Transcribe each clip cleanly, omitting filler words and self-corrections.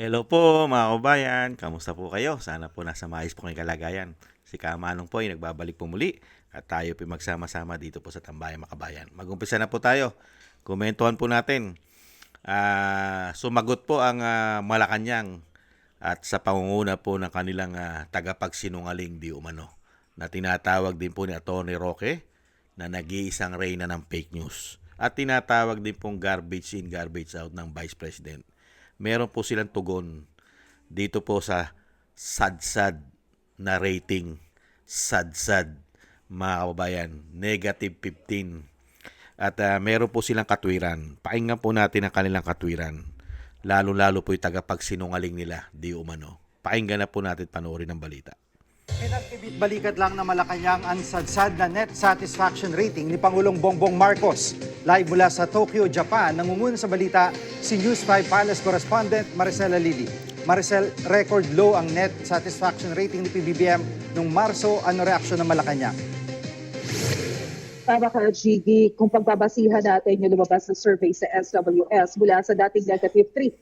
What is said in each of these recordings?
Hello po mga kabayan, kamusta po kayo? Sana po nasa maayos po kayong kalagayan. Si Kamanong po ay nagbabalik po muli at tayo po magsama-sama dito po sa Tambayang Makabayan. Mag-umpisa na po tayo. Komentuhan po natin. Sumagot po ang Malacanang at sa pangunguna po ng kanilang tagapagsinungaling di umano na tinatawag din po ni Atty. Roque na nag-iisang reyna ng fake news at tinatawag din pong garbage in, garbage out ng Vice President. Meron po silang tugon dito po sa sad-sad na rating. Sad-sad, mga kababayan. -15. At meron po silang katwiran. Pakinggan po natin ang kanilang katwiran. Lalo-lalo po yung tagapagsinungaling nila, di umano. Pakinggan na po natin panoorin ng balita. Pinag-ibit-balikat lang na Malacanang ang sadsad na net satisfaction rating ni Pangulong Bongbong Marcos. Live mula sa Tokyo, Japan, nangunguna sa balita si News 5 Palace correspondent Maricela Lili. Maricel, record low ang net satisfaction rating ni PBBM noong Marso. Ano reaksyon ng Malacanang? Tama ka, Gigi, kung pagbabasihan natin yung lumabas na survey sa SWS mula sa dating -3,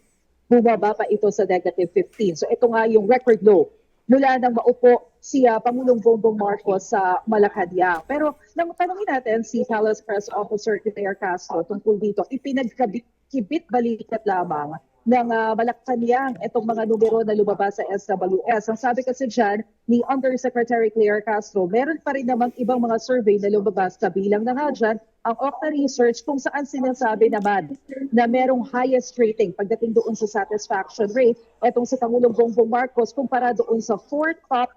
bumaba pa ito sa -15. So ito nga yung record low mula nang maupo si Pangulong Bongbong Marcos sa Malacanang. Pero nang tanongin natin si Palace Press Officer Claire Castro tungkol dito, ipinagkibit balikat lamang ng Malacanang itong mga numero na lumabas sa SWS. Ang sabi kasi dyan ni Undersecretary Claire Castro, meron pa rin namang ibang mga survey na lumabas, kabilang na nga dyan ang Okta Research kung saan sinasabi naman na merong highest rating pagdating doon sa satisfaction rate etong si Pangulong Bongbong Marcos kumpara doon sa 4 top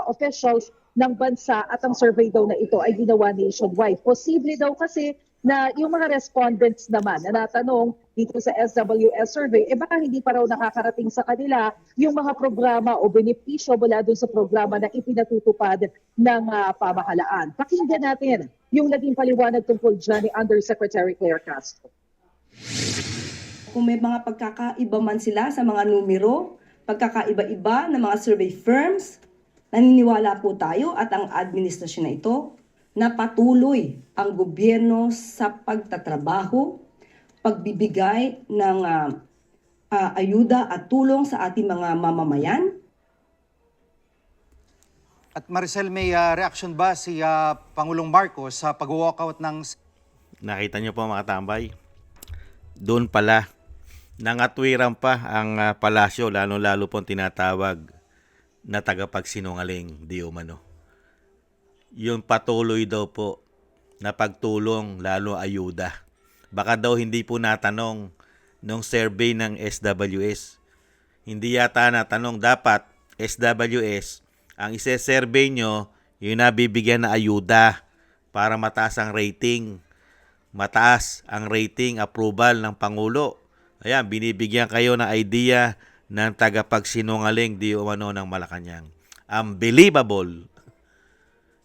officials ng bansa, at ang survey daw na ito ay ginawa nationwide. Posible daw kasi na yung mga respondents naman na natanong dito sa SWS survey, baka hindi pa raw nakakarating sa kanila yung mga programa o benepisyo mula doon sa programa na ipinatutupad ng pamahalaan. Pakinggan natin yung naging paliwanag tungkol dyan ni Undersecretary Claire Castro. Kung may mga pagkakaiba man sila sa mga numero, pagkakaiba-iba ng mga survey firms, naniniwala po tayo at ang administrasyon na ito na patuloy ang gobyerno sa pagtatrabaho, pagbibigay ng ayuda at tulong sa ating mga mamamayan. At Maricel, may reaction ba si Pangulong Marcos sa pag-walkout ng... Nakita niyo po mga tambay? Doon pala, nangatwiran pa ang palasyo, lalo-lalo po tinatawag na tagapagsinungaling, di umano. Yung patuloy daw po na pagtulong, lalo ayuda. Baka daw hindi po natanong nung survey ng SWS. Hindi yata natanong, dapat SWS, ang ise-survey nyo, yung nabibigyan na ayuda para mataas ang rating. Mataas ang rating approval ng Pangulo. Ayan, binibigyan kayo ng idea ng tagapagsinungaling di umano ng Malacanang. Unbelievable.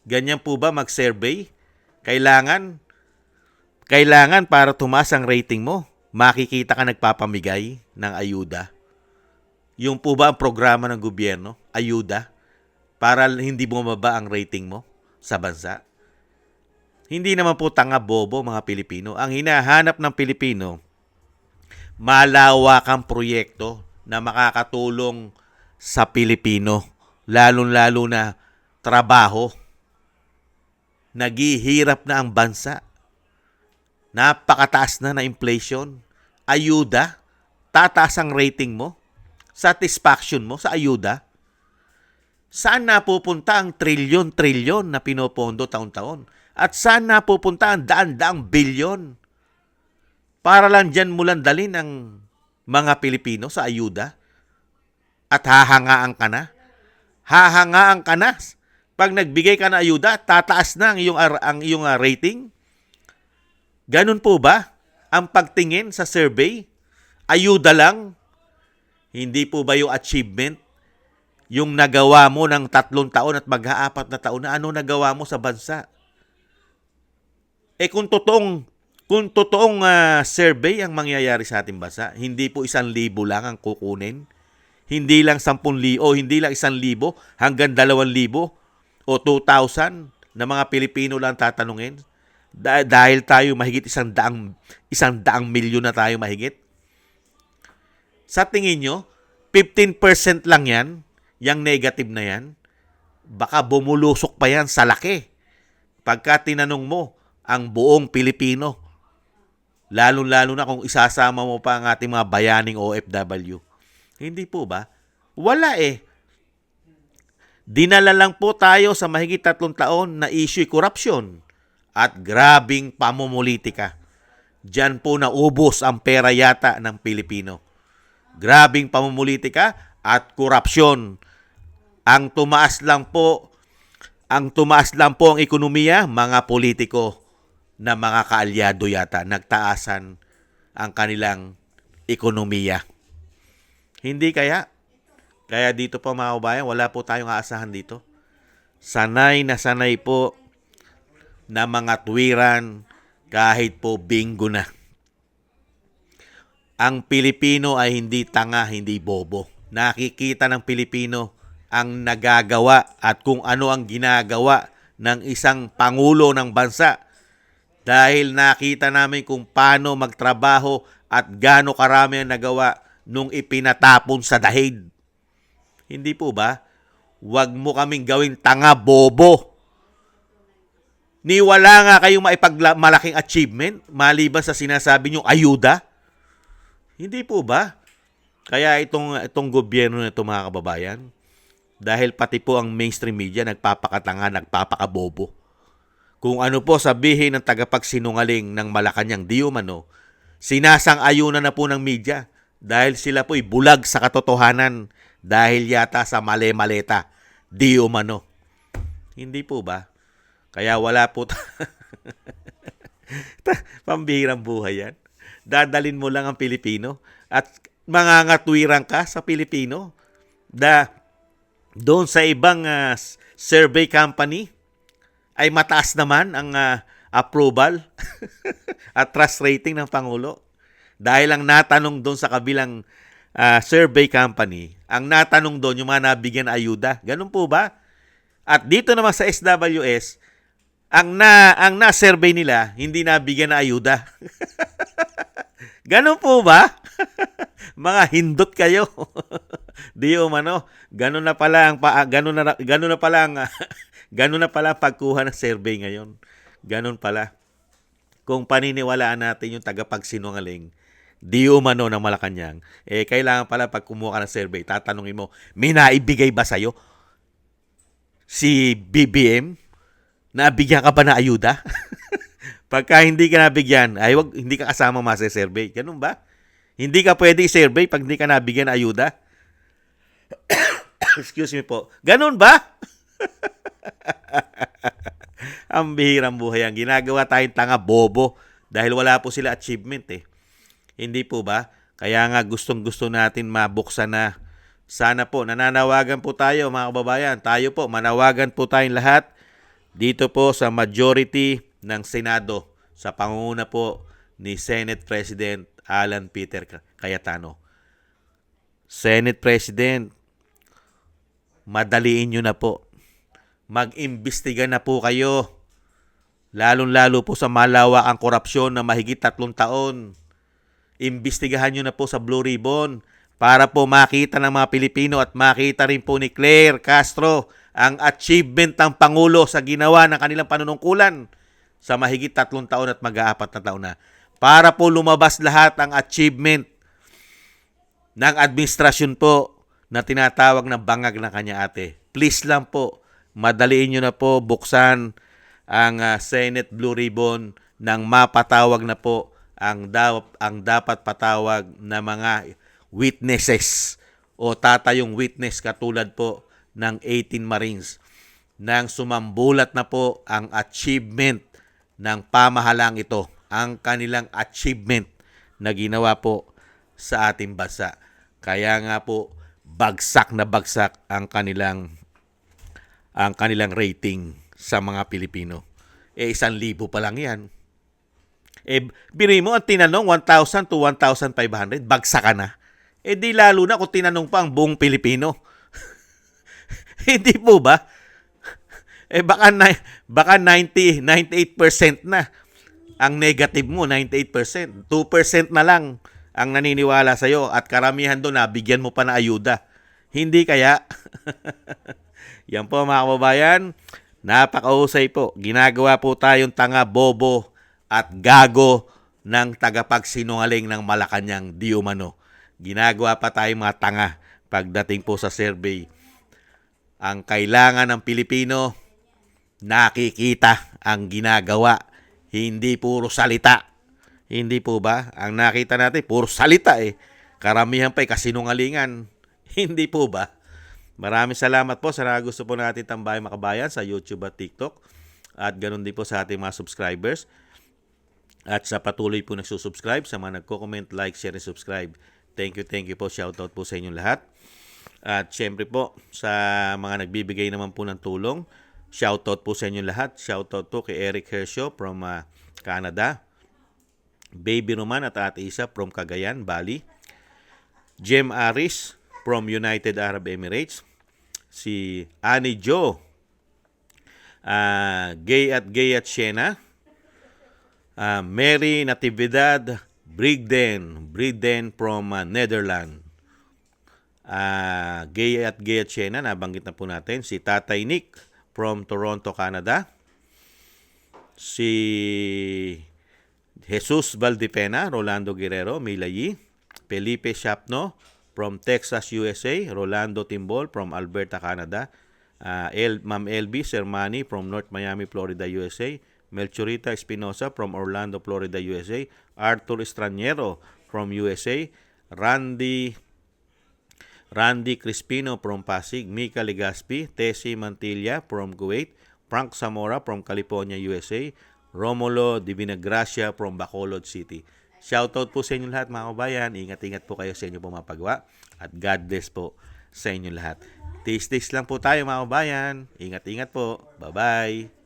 Ganyan po ba mag-survey? Kailangan para tumaas ang rating mo, makikita ka nagpapamigay ng ayuda. Yung po ba ang programa ng gobyerno? Ayuda? Para hindi bumaba ang rating mo sa bansa? Hindi naman po tanga bobo mga Pilipino. Ang hinahanap ng Pilipino, malawakang proyekto na makakatulong sa Pilipino. Lalo-lalo na trabaho. Naghihirap na ang bansa. Napakataas na inflation. Ayuda. Tataas ang rating mo. Satisfaction mo sa ayuda. Saan napupunta ang trilyon-trilyon na pinopondo taon-taon? At saan napupunta ang daan-daang bilyon? Para lang dyan mo lang dalhin ang mga Pilipino sa ayuda? At hahangaan ka na? Hahangaan ka na? Pag nagbigay ka ng ayuda, tataas na ang iyong rating? Ganun po ba ang pagtingin sa survey? Ayuda lang? Hindi po ba yung achievement? Yung nagawa mo ng 3 taon at mag-4 na taon na, ano nagawa mo sa bansa? Kung totoong survey ang mangyayari sa ating bansa, hindi po 1,000 lang ang kukunin. Hindi lang 10,000 o hindi lang 1,000 hanggang 2,000 o 2,000 na mga Pilipino lang tatanungin. Dahil tayo mahigit 100 milyon na tayo mahigit. Sa tingin nyo, 15% lang yan, yung negative na yan, baka bumulusok pa yan sa laki. Pagka tinanong mo ang buong Pilipino, lalo-lalo na kung isasama mo pa ang ating mga bayaning OFW. Hindi po ba? Wala eh. Dinala lang po tayo sa mahigit 3 taon na issue corruption at grabing pamumulitika. Diyan po naubos ang pera yata ng Pilipino. Grabing pamumulitika at korupsyon. Ang tumaas lang po ang ekonomiya, mga politiko na mga kaalyado yata nagtaasan ang kanilang ekonomiya. Hindi kaya? Kaya dito po mga kabayan, wala po tayong aasahan dito. Sanay na sanay po na mga tuwiran kahit po bingo na. Ang Pilipino ay hindi tanga, hindi bobo. Nakikita ng Pilipino ang nagagawa at kung ano ang ginagawa ng isang pangulo ng bansa. Dahil nakita namin kung paano magtrabaho at gaano karami ang nagawa nung ipinatapon sa dahig. Hindi po ba? Huwag mo kaming gawing tanga, bobo. Ni wala nga kayong malaking achievement maliban sa sinasabi niyong ayuda. Hindi po ba? Kaya itong gobyerno na ito mga kababayan, dahil pati po ang mainstream media nagpapakatanga, nagpapakabobo. Kung ano po sabihin ng tagapagsinungaling ng Malacanang di umano, sinasang-ayunan na po ng media dahil sila po'y bulag sa katotohanan dahil yata sa male-maleta di umano. Hindi po ba? Kaya wala po pambihirang buhay yan. Dadalin mo lang ang Pilipino at mangangatwiran ka sa Pilipino. Doon sa ibang survey company ay mataas naman ang approval at trust rating ng Pangulo. Dahil ang natanong doon sa kabilang survey company, ang natanong doon yung mga nabigyan ayuda. Ganun po ba? At dito naman sa SWS, ang na-survey nila, hindi nabigyan na ayuda. Ganun po ba? Mga hindot kayo. Di umano, ganun na pala ang pagkuha ng survey ngayon. Ganun pala. Kung paniniwalaan natin yung tagapagsinungaling, di umano ng Malacanang, kailangan pala pag kumuha ka ng survey, tatanungin mo, may naibigay ba sa'yo si BBM? Nabigyan ka ba na ayuda? Pagka hindi ka nabigyan, hindi ka kasama masa-survey. Ganun ba? Hindi ka pwede i-survey pag hindi ka nabigyan ng ayuda? Excuse me po. Ganun ba? Ang bihirang buhay ang ginagawa tayong tanga bobo dahil wala po sila achievement eh. Hindi po ba? Kaya nga gustong-gusto natin mabuksan na. Sana po, nananawagan po tayo mga kababayan. Tayo po, manawagan po tayong lahat dito po sa majority ng Senado sa pangunguna po ni Senate President Alan Peter Cayetano. Senate President, madaliin nyo na po. Mag-imbestiga na po kayo. Lalong-lalo po sa malawak ang korupsyon na mahigit 3 taon. Imbestigahan nyo na po sa Blue Ribbon para po makita ng mga Pilipino at makita rin po ni Claire Castro ang achievement ng Pangulo sa ginawa ng kanilang panunungkulan sa mahigit 3 taon at mag-4 na taon na. Para po lumabas lahat ang achievement ng administrasyon po na tinatawag na bangag ng kanya ate. Please lang po, madaliin nyo na po buksan ang Senate Blue Ribbon nang mapatawag na po ang dapat patawag na mga witnesses o tatayong witness katulad po ng 18 Marines nang sumambulat na po ang achievement ng pamahalang ito, ang kanilang achievement na ginawa po sa ating bansa. Kaya nga po bagsak na bagsak ang kanilang rating sa mga Pilipino. 1,000 pa lang yan. Biri mo ang tinanong 1,000 to 1,500, bagsak ka na. Di lalo na kung tinanong pa ang buong Pilipino. Hindi po ba? Baka 98% na ang negative mo, 98%. 2% na lang ang naniniwala sa'yo at karamihan doon nabigyan mo pa na ayuda. Hindi kaya? Yan po mga kababayan, napakahusay po. Ginagawa po tayong tanga, bobo at gago ng tagapagsinungaling ng Malacanang di umano. Ginagawa pa tayong mga tanga pagdating po sa survey. Ang kailangan ng Pilipino, nakikita ang ginagawa, hindi puro salita. Hindi po ba? Ang nakita natin, puro salita eh. Karamihan pa kasinungalingan. Hindi po ba? Maraming salamat po sa gusto po natin tambayan makabayan sa YouTube at TikTok. At ganoon din po sa ating mga subscribers. At sa patuloy po nagsusubscribe, sa mga nagko-comment, like, share, and subscribe. Thank you po. Shoutout po sa inyong lahat. At syempre po, sa mga nagbibigay naman po ng tulong, shoutout po sa inyong lahat. Shoutout po kay Eric Hershaw from Canada. Baby Roman at Ate Isa from Cagayan, Bali. Jem Aris from United Arab Emirates. Si Annie Jo, Gay at Shena. Mary Natividad Brigden from Netherlands. Gay at Shena, nabanggit na po natin. Si Tatay Nick from Toronto, Canada. Si Jesus Valdepena, Rolando Guerrero, Milayi. Felipe Shapno from Texas, USA. Rolando Timbol from Alberta, Canada. Ma'am LB Sermani from North Miami, Florida, USA. Melchorita Espinosa from Orlando, Florida, USA. Arthur Estraniero from USA. Randy Crispino from Pasig. Mika Legaspi. Tessie Mantilla from Kuwait. Frank Zamora from California, USA. Romulo Divinagracia from Bacolod City. Shoutout po sa inyo lahat mga kabayan. Ingat-ingat po kayo sa inyo pong mapagawa. At God bless po sa inyo lahat. Taste lang po tayo mga kabayan. Ingat-ingat po. Bye-bye.